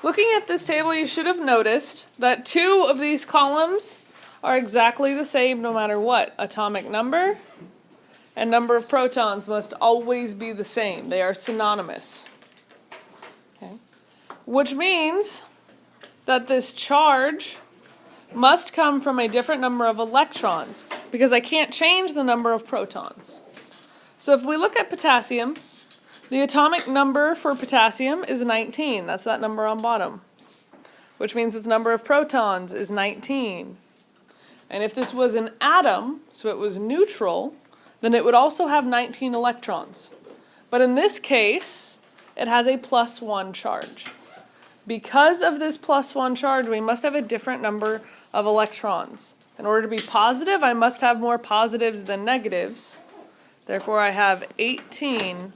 Looking at this table, you should have noticed that two of these columns are exactly the same no matter what. Atomic number and number of protons must always be the same. They are synonymous. Okay. Which means that this charge must come from a different number of electrons because I can't change the number of protons. So if we look at potassium, the atomic number for potassium is 19. That's that number on bottom, which means its number of protons is 19. And if this was an atom, so it was neutral, then it would also have 19 electrons. But in this case, it has a +1 charge. Because of this +1 charge, we must have a different number of electrons. In order to be positive, I must have more positives than negatives. Therefore, I have 18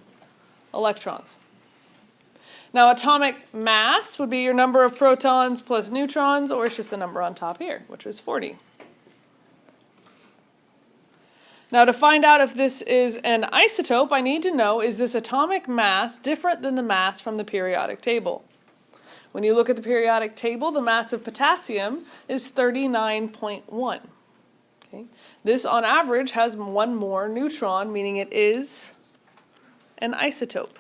electrons. Now, atomic mass would be your number of protons plus neutrons, or it's just the number on top here, which is 40. Now, to find out if this is an isotope, I need to know, is this atomic mass different than the mass from the periodic table? When you look at the periodic table, the mass of potassium is 39.1. Okay? This, on average, has one more neutron, meaning it is an isotope.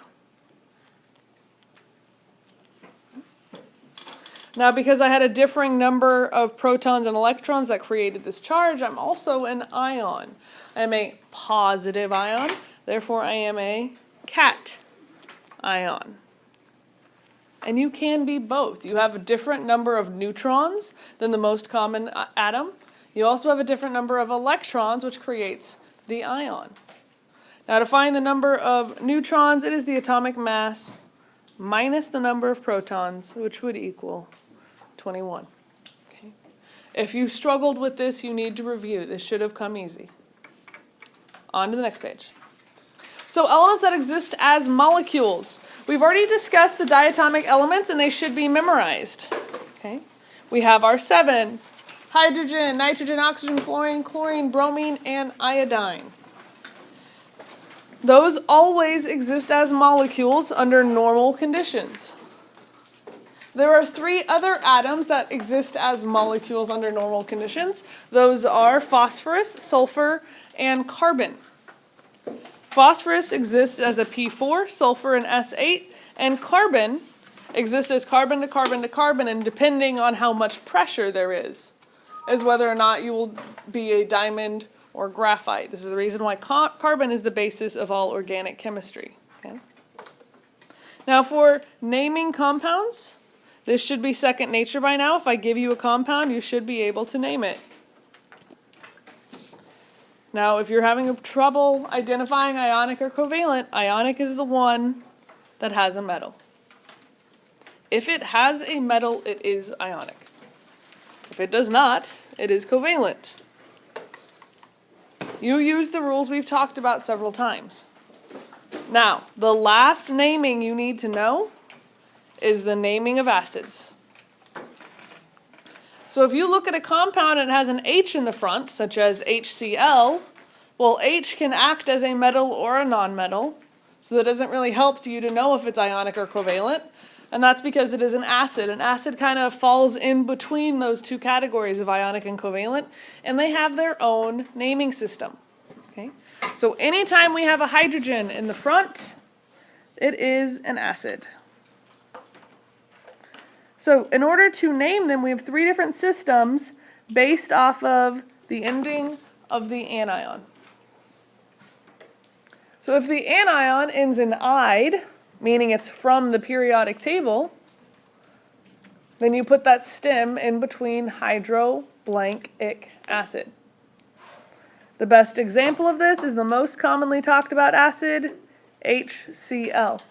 Now, because I had a differing number of protons and electrons that created this charge, I'm also an ion. I am a positive ion, therefore I am a cation. And you can be both. You have a different number of neutrons than the most common atom. You also have a different number of electrons, which creates the ion. Now, to find the number of neutrons, it is the atomic mass minus the number of protons, which would equal 21. Okay. If you struggled with this, you need to review. This should have come easy. On to the next page. So elements that exist as molecules. We've already discussed the diatomic elements, and they should be memorized. Okay. We have our 7. Hydrogen, nitrogen, oxygen, fluorine, chlorine, bromine, and iodine. Those always exist as molecules under normal conditions. There are 3 other atoms that exist as molecules under normal conditions. Those are phosphorus, sulfur, and carbon. Phosphorus exists as a P4, sulfur an S8, and carbon exists as carbon to carbon to carbon, and depending on how much pressure there is whether or not you will be a diamond or graphite. This is the reason why carbon is the basis of all organic chemistry. Okay? Now, for naming compounds, this should be second nature by now. If I give you a compound, you should be able to name it. Now, if you're having trouble identifying ionic or covalent, ionic is the one that has a metal. If it has a metal, it is ionic. If it does not, it is covalent. You use the rules we've talked about several times. Now, the last naming you need to know is the naming of acids. So if you look at a compound and it has an H in the front, such as HCl, well, H can act as a metal or a nonmetal, so that doesn't really help you to know if it's ionic or covalent, and that's because it is an acid. An acid kind of falls in between those two categories of ionic and covalent, and they have their own naming system. Okay? So anytime we have a hydrogen in the front, it is an acid. So in order to name them, we have 3 different systems based off of the ending of the anion. So if the anion ends in "ide," meaning it's from the periodic table, then you put that stem in between hydro-blank-ic acid. The best example of this is the most commonly talked about acid, HCl.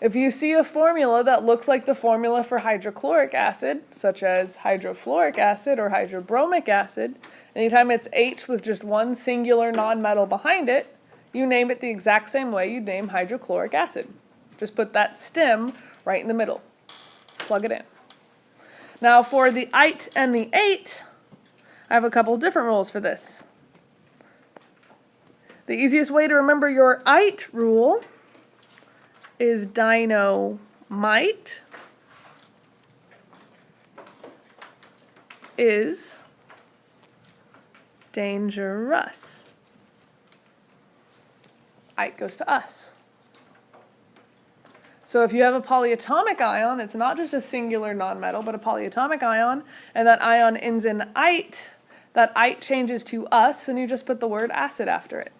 If you see a formula that looks like the formula for hydrochloric acid, such as hydrofluoric acid or hydrobromic acid, anytime it's H with just one singular nonmetal behind it, you name it the exact same way you'd name hydrochloric acid. Just put that stem right in the middle. Plug it in. Now for the ite and the ate, I have a couple different rules for this. The easiest way to remember your ite rule is dynamite is dangerous. It goes to us. So if you have a polyatomic ion, it's not just a singular nonmetal, but a polyatomic ion, and that ion ends in "ite," that "ite" changes to us, and you just put the word acid after it.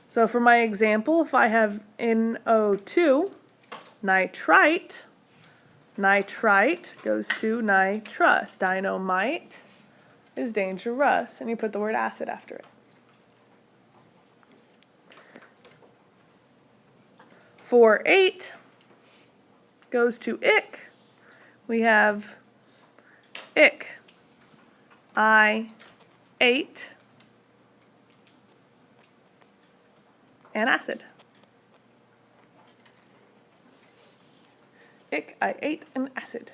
So for my example, if I have NO2, nitrite, nitrite goes to nitrous. Dynamite is dangerous, and you put the word acid after it. 4,8 goes to ick. We have ick, I8, and acid. Ick, I8, and acid.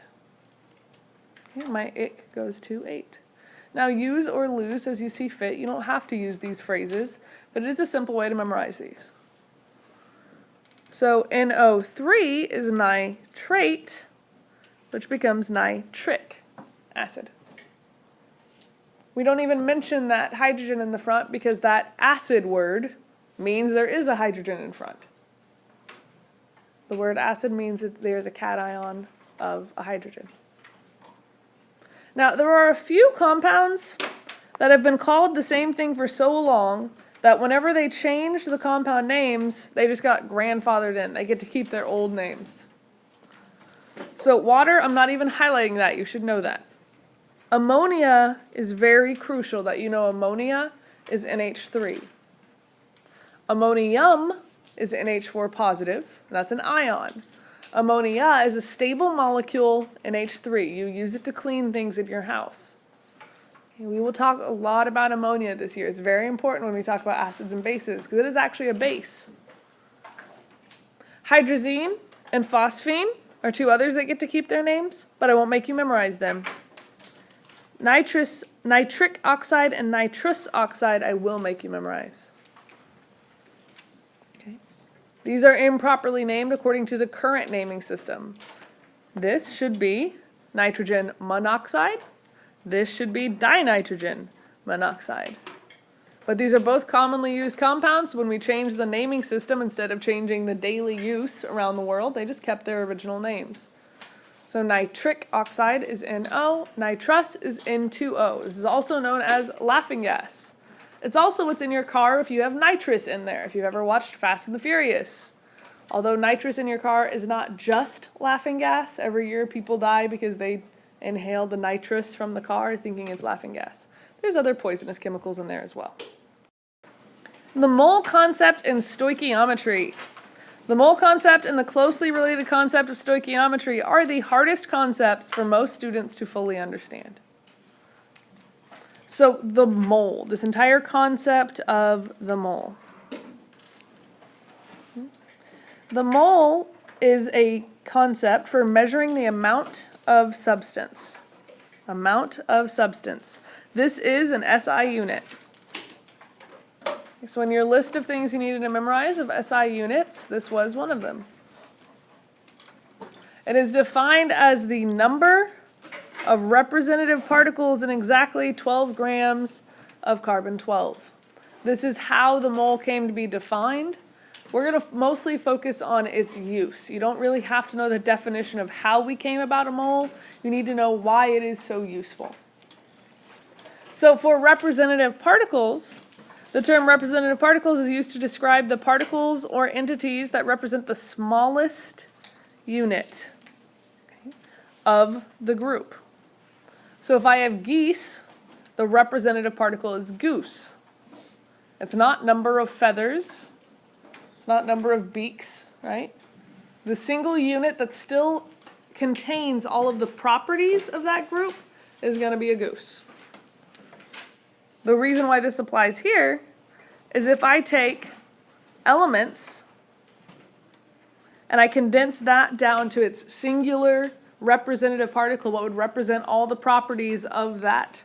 Okay, my ick goes to 8. Now use or lose as you see fit. You don't have to use these phrases, but it is a simple way to memorize these. So NO3 is nitrate, which becomes nitric acid. We don't even mention that hydrogen in the front because that acid word means there is a hydrogen in front. The word acid means that there's a cation of a hydrogen. Now, there are a few compounds that have been called the same thing for so long that whenever they changed the compound names, they just got grandfathered in. They get to keep their old names. So water, I'm not even highlighting that. You should know that. Ammonia is very crucial that you know ammonia is NH3. Ammonium is NH4 positive. That's an ion. Ammonia is a stable molecule NH3. You use it to clean things in your house. We will talk a lot about ammonia this year. It's very important when we talk about acids and bases because it is actually a base. Hydrazine and phosphine are two others that get to keep their names, but I won't make you memorize them. Nitric oxide and nitrous oxide I will make you memorize. Okay. These are improperly named according to the current naming system. This should be nitrogen monoxide. This should be dinitrogen monoxide. But these are both commonly used compounds. When we changed the naming system, instead of changing the daily use around the world, they just kept their original names. So nitric oxide is NO, nitrous is N2O. This is also known as laughing gas. It's also what's in your car if you have nitrous in there, if you've ever watched Fast and the Furious. Although nitrous in your car is not just laughing gas, every year people die because they inhale the nitrous from the car thinking it's laughing gas. There's other poisonous chemicals in there as well. The mole concept in stoichiometry. The mole concept and the closely related concept of stoichiometry are the hardest concepts for most students to fully understand. So the mole, this entire concept of the mole. The mole is a concept for measuring the amount of substance. Amount of substance. This is an SI unit. So in your list of things you needed to memorize of SI units, this was one of them. It is defined as the number of representative particles in exactly 12 grams of carbon-12. This is how the mole came to be defined. We're going to mostly focus on its use. You don't really have to know the definition of how we came about a mole. You need to know why it is so useful. So for representative particles, the term representative particles is used to describe the particles or entities that represent the smallest unit of the group. So if I have geese, the representative particle is goose. It's not number of feathers. It's not number of beaks, right? The single unit that still contains all of the properties of that group is going to be a goose. The reason why this applies here is if I take elements and I condense that down to its singular representative particle, what would represent all the properties of that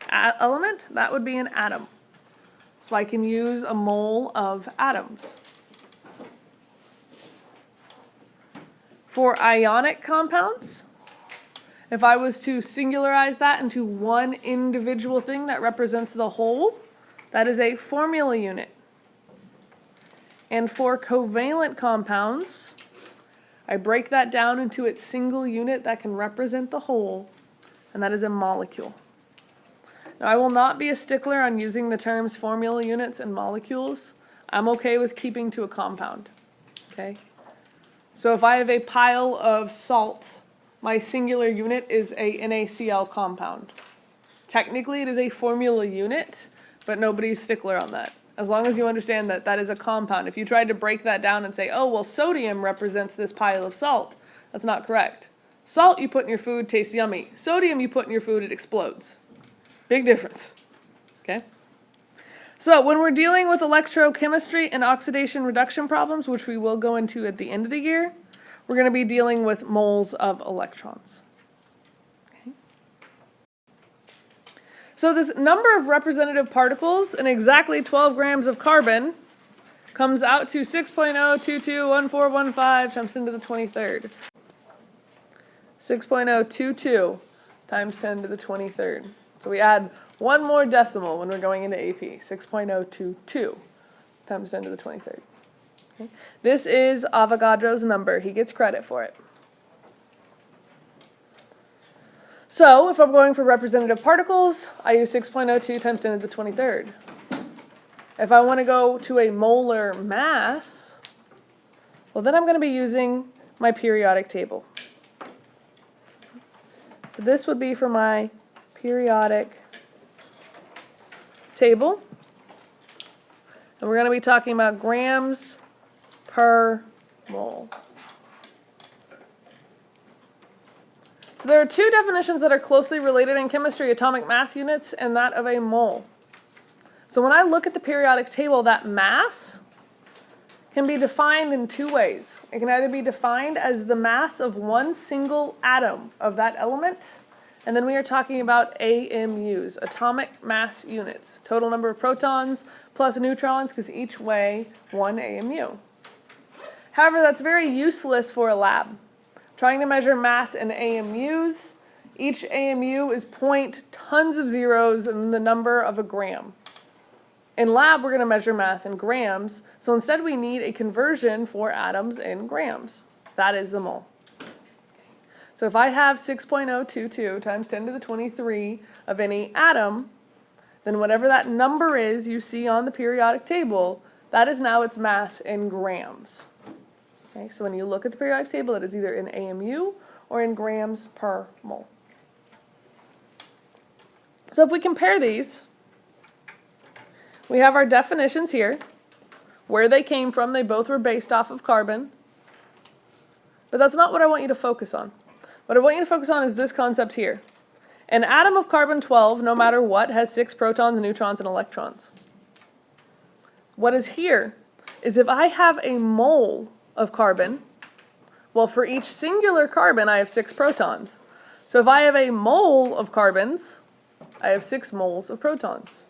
element, that would be an atom. So I can use a mole of atoms. For ionic compounds, if I was to singularize that into one individual thing that represents the whole, that is a formula unit. And for covalent compounds, I break that down into its single unit that can represent the whole, and that is a molecule. Now, I will not be a stickler on using the terms formula units and molecules. I'm okay with keeping to a compound, okay? So if I have a pile of salt, my singular unit is a NaCl compound. Technically, it is a formula unit, but nobody's stickler on that. As long as you understand that that is a compound. If you tried to break that down and say, oh, well, sodium represents this pile of salt, that's not correct. Salt you put in your food tastes yummy. Sodium you put in your food, it explodes. Big difference, okay? So when we're dealing with electrochemistry and oxidation reduction problems, which we will go into at the end of the year, we're going to be dealing with moles of electrons. Okay. So this number of representative particles in exactly 12 grams of carbon comes out to 6.0221415 times 10 to the 23rd. 6.022 times 10 to the 23rd. So we add one more decimal when we're going into AP. 6.022 times 10 to the 23rd. Okay. This is Avogadro's number. He gets credit for it. So if I'm going for representative particles, I use 6.02 times 10 to the 23rd. If I want to go to a molar mass, well, then I'm going to be using my periodic table. So this would be for my periodic table. And we're going to be talking about grams per mole. So there are two definitions that are closely related in chemistry, atomic mass units and that of a mole. So when I look at the periodic table, that mass can be defined in two ways. It can either be defined as the mass of one single atom of that element, and then we are talking about AMUs, atomic mass units, total number of protons plus neutrons, because each weigh one AMU. However, that's very useless for a lab. Trying to measure mass in AMUs, each AMU is tons of zeros and the number of a gram. In lab, we're going to measure mass in grams, so instead we need a conversion for atoms in grams. That is the mole. So if I have 6.022 times 10 to the 23 of any atom, then whatever that number is you see on the periodic table, that is now its mass in grams. Okay, so when you look at the periodic table, it is either in AMU or in grams per mole. So if we compare these, we have our definitions here. Where they came from, they both were based off of carbon. But that's not what I want you to focus on. What I want you to focus on is this concept here. An atom of carbon-12, no matter what, has 6 protons, neutrons, and electrons. What is here is if I have a mole of carbon, well, for each singular carbon, I have 6 protons. So if I have a mole of carbons, I have 6 moles of protons.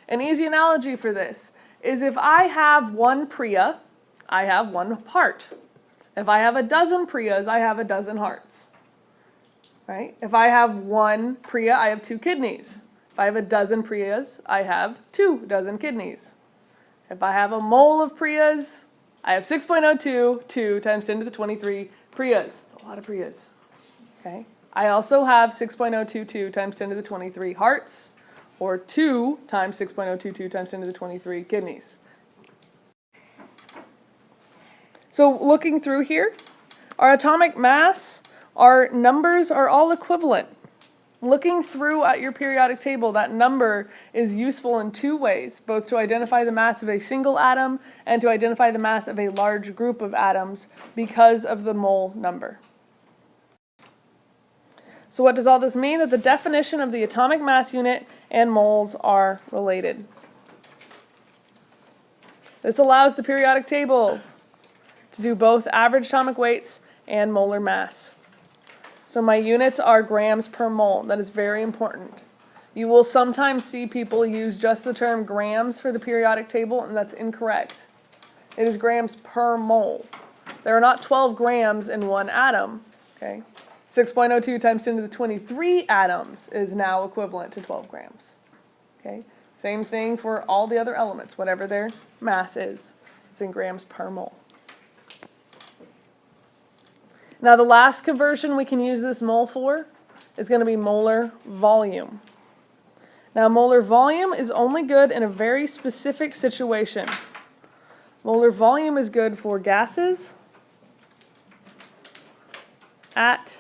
An easy analogy for this is if I have one Priya, I have one heart. If I have a dozen Priyas, I have a dozen hearts. Right? If I have one Priya, I have 2 kidneys. If I have a dozen Priyas, I have 2 dozen kidneys. If I have a mole of Priyas, I have 6.022 times 10 to the 23 Priyas. That's a lot of Priyas. Okay? I also have 6.022 times 10 to the 23 hearts, or 2 times 6.022 times 10 to the 23 kidneys. So looking through here, our atomic mass, our numbers are all equivalent. Looking through at your periodic table, that number is useful in 2 ways, both to identify the mass of a single atom and to identify the mass of a large group of atoms because of the mole number. So what does all this mean? That the definition of the atomic mass unit and moles are related. This allows the periodic table to do both average atomic weights and molar mass. So my units are grams per mole. That is very important. You will sometimes see people use just the term grams for the periodic table, and that's incorrect. It is grams per mole. There are not 12 grams in one atom. Okay? 6.02 times 10 to the 23 atoms is now equivalent to 12 grams. Okay? Same thing for all the other elements, whatever their mass is. It's in grams per mole. Now the last conversion we can use this mole for is going to be molar volume. Now molar volume is only good in a very specific situation. Molar volume is good for gases at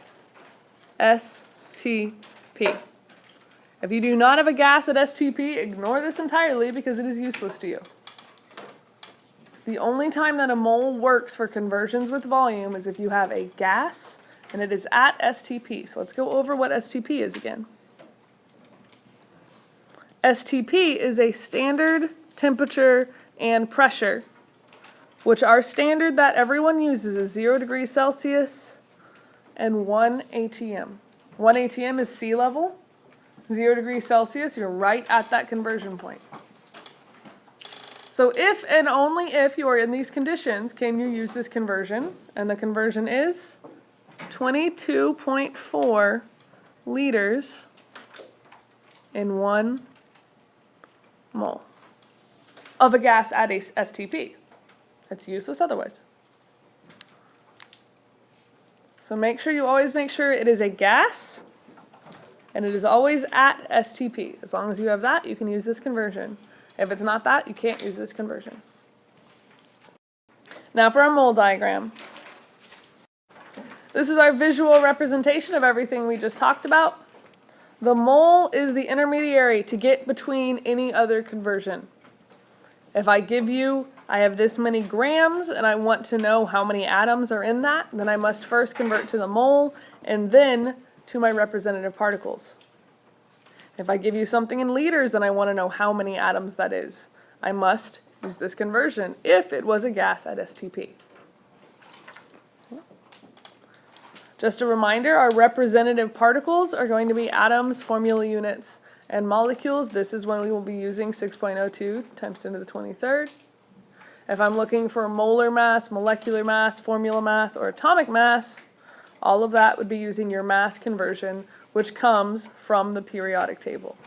STP. If you do not have a gas at STP, ignore this entirely because it is useless to you. The only time that a mole works for conversions with volume is if you have a gas and it is at STP. So let's go over what STP is again. STP is a standard temperature and pressure, which our standard that everyone uses is 0 degrees Celsius and 1 atm. 1 atm is sea level. 0 degrees Celsius, you're right at that conversion point. So if and only if you are in these conditions can you use this conversion, and the conversion is 22.4 liters in 1 mole of a gas at a STP. It's useless otherwise. So you always make sure it is a gas and it is always at STP. As long as you have that, you can use this conversion. If it's not that, you can't use this conversion. Now for our mole diagram. This is our visual representation of everything we just talked about. The mole is the intermediary to get between any other conversion. If I give you, I have this many grams and I want to know how many atoms are in that, then I must first convert to the mole and then to my representative particles. If I give you something in liters and I want to know how many atoms that is, I must use this conversion if it was a gas at STP. Just a reminder, our representative particles are going to be atoms, formula units, and molecules. This is when we will be using 6.02 times 10 to the 23rd. If I'm looking for molar mass, molecular mass, formula mass, or atomic mass, all of that would be using your mass conversion, which comes from the periodic table.